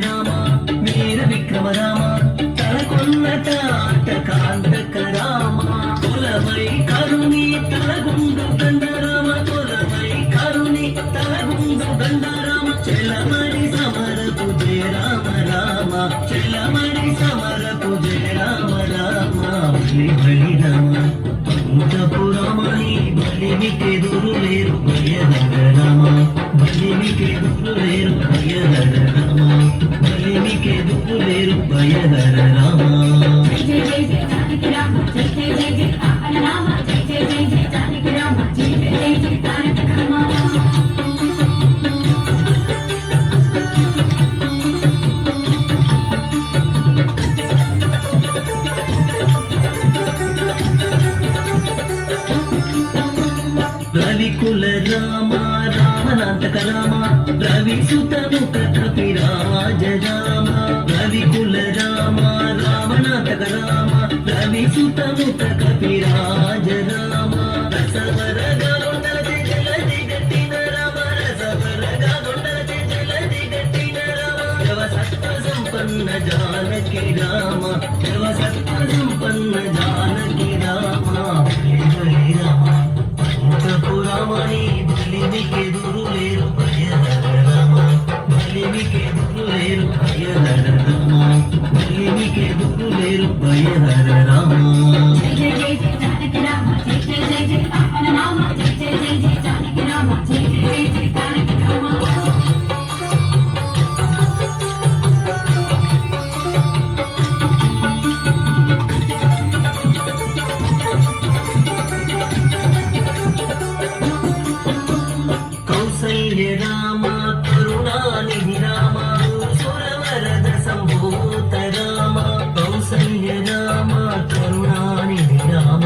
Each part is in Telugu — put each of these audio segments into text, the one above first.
రామ వీర విక్రమ రామ తలకొన్న తాట కాంతక రామ కులమై కరుణి తలగుండు గండ రామ కులమై కరుణి తలగుండు గండ రామ చెలమడి సమరపు జయ రామ రామ చెలమడి సమరపు జయ రామ రామ బలి బలి రామ పంచపురమణి బలిమికెదురు లేరు భయహర రామ బలిమికెదురు లేరు భయహర రామ బలిమికెదురు లేరు భయహర రామ జయ జయ జయ జానకి రామ జయ జయ జయ జయ రామ రామ జయ జయ జయ జయ జానకి రామ జయ జయ జయ జయ తారక రామ రవికుల రామ రామనాథక రామ రవిసుతను కపిరాజ రామ రవికుల రామ రామనాథక రామ రవిసుతను కపిరాజ రామ రసవరగా గుండలతి జలది గట్టిన రామ రసవరగా గుండలతి జలది గట్టిన రామ జవ సత్వ సంపన్న జానకి రామ జవ సత్వ సంపన్న జానకి రామ హరి రామ పురమణి బలిమికెదురు లేరు భయహర రామ బలిమికెదురు లేరు భయహర రామ బలిమికెదురు లేరు భయహర రామ జయ జయ జయ జానకి రామ జయ జయ జయ జయ రామ జయ జయ జయ జయ జానకి రామ జయ జయ జయ జయ తారక రామ రామ కరుణానిధి రామ సురవరద సంభూత రామ కౌసల్య రామ కరుణానిధి రామ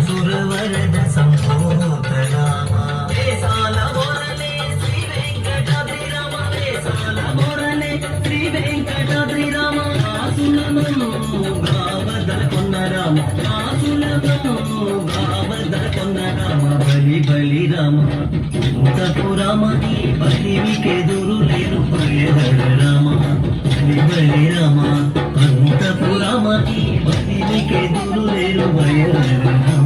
సురవరద సంభూత రామ వేసాల మొరలే శ్రీ వెంకటాద్రి రామ వేసాల మొరలే శ్రీ వెంకటాద్రి రామ ఆసులను గావదల కొన్న రామ ఆసులను గావదల కొన్న రామ బలి బలి రామ పురమణి బలిమికెదురు లేరు భయహర రామ బలి బలి రామ అంతపురమణి బలిమికెదురు లేరు భయహర రామ